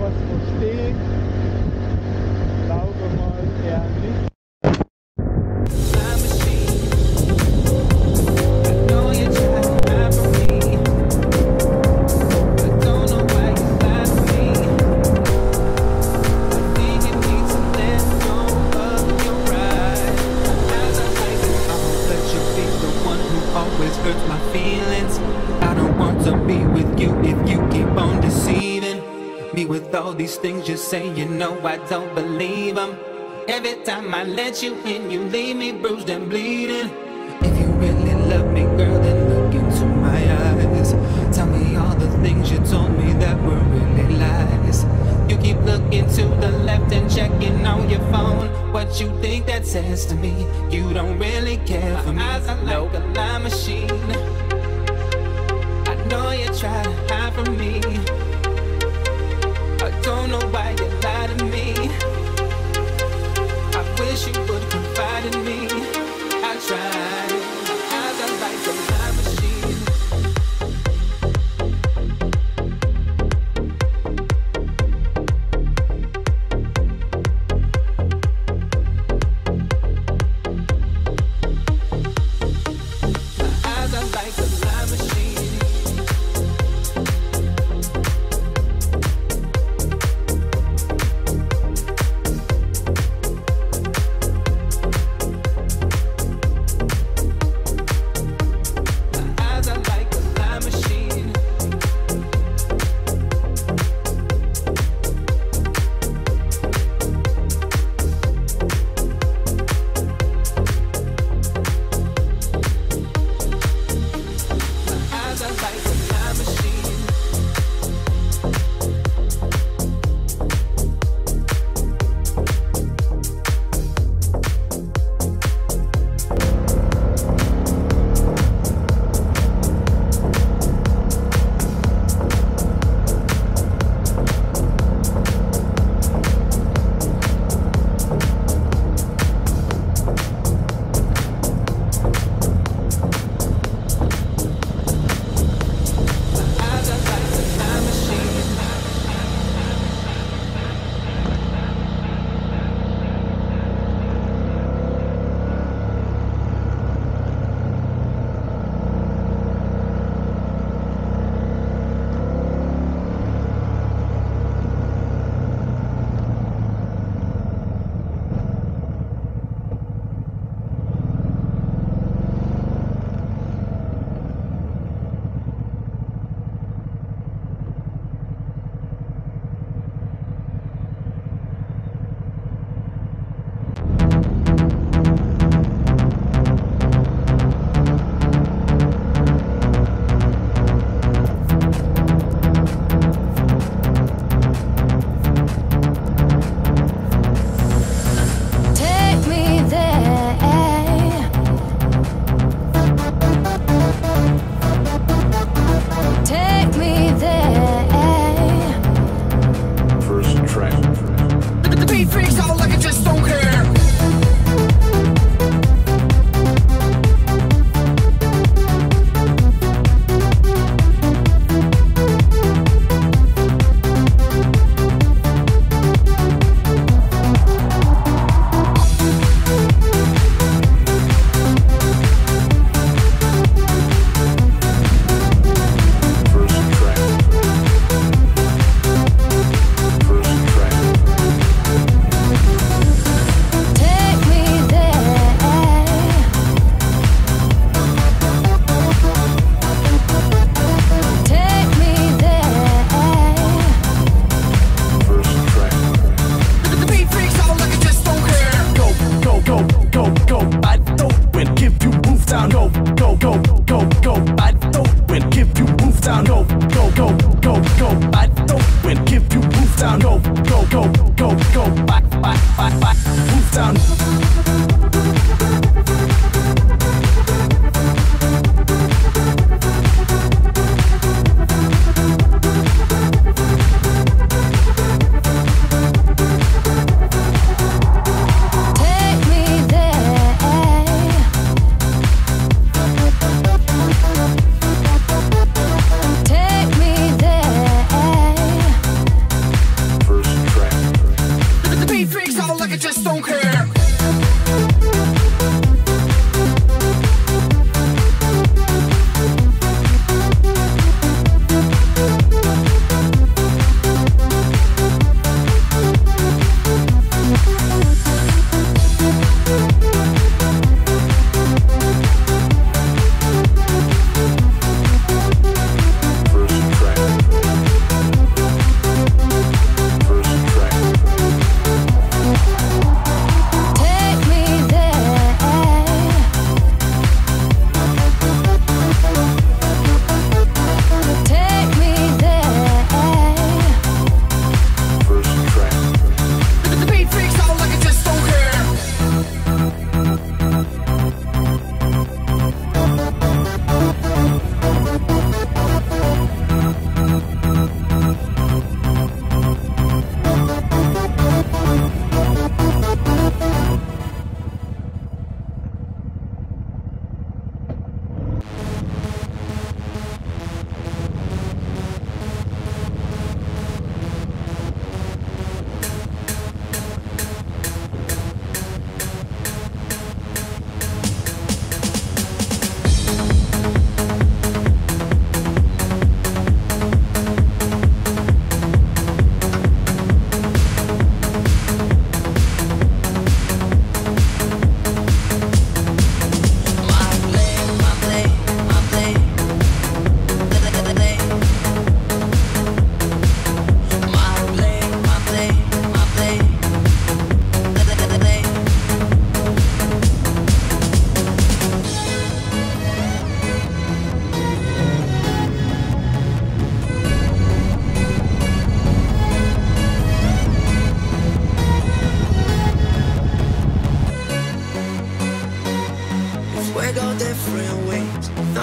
was verstehe, glaube mal eher nicht. Hurts my feelings. I don't want to be with you if you keep on deceiving me with all these things you say. You know I don't believe them. Every time I let you in, you leave me bruised and bleeding. If you really love me, girl, then look into my eyes. Tell me all the things you told me that were really lies. You keep looking to the left and checking on your phone. What you think that says to me? You don't really care for me. My eyes are like a lie machine. I know you try to hide from me. I don't know why you lie to me. I wish you would confide in me. I tried. My eyes are like a lie machine. My eyes are like a lie machine.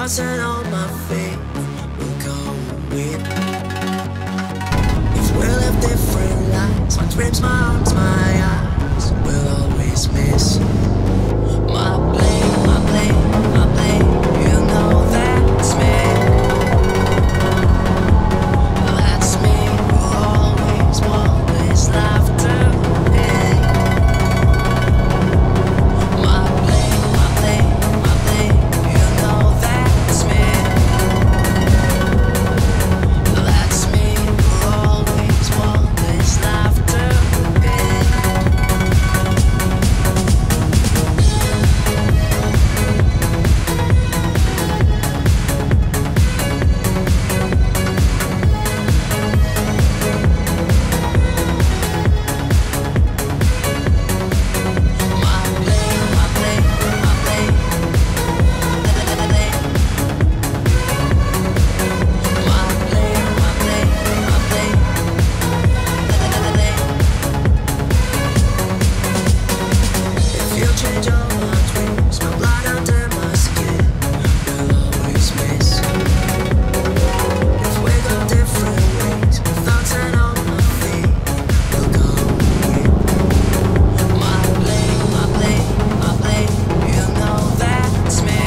thoughts and all my feet will go with. If we'll have different lights, my dreams, my arms, my eyes will always miss. My blame, my blame, my blame, you know that's me. That's me, who always want this life to end. My blame, my blame, my blame, you know that's me. That's me, who always want this life to end. My blame, my blame, my blame. My blame, my blame, my blame. If you change all my dreams, my blood under my skin will always miss. If we go different ways, my thoughts and all my feet will go with. My blame, my blame, my blame, you know that's me.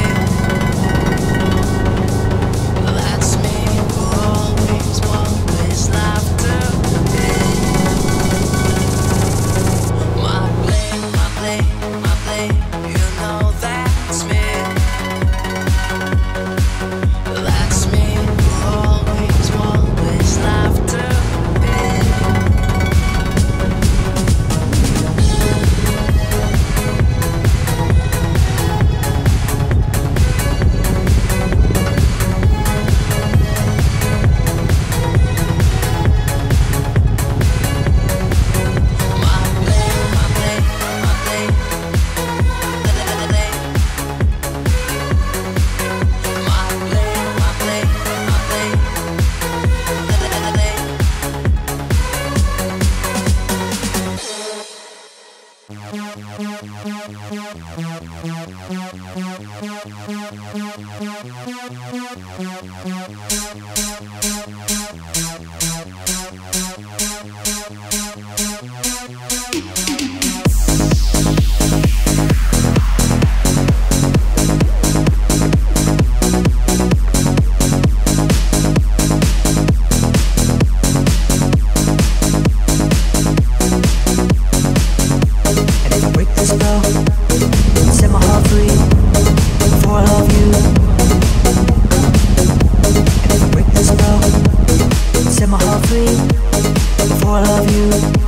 That's me, who always want this life to end. My blame, my blame, my blame, you know that's me. That's me, who always want this life to end. My blame, my blame, my blame. My blame, my blame, my blame. And if I break this spell, set my heart free before I love you. And if I break this spell, set my heart free before I love you.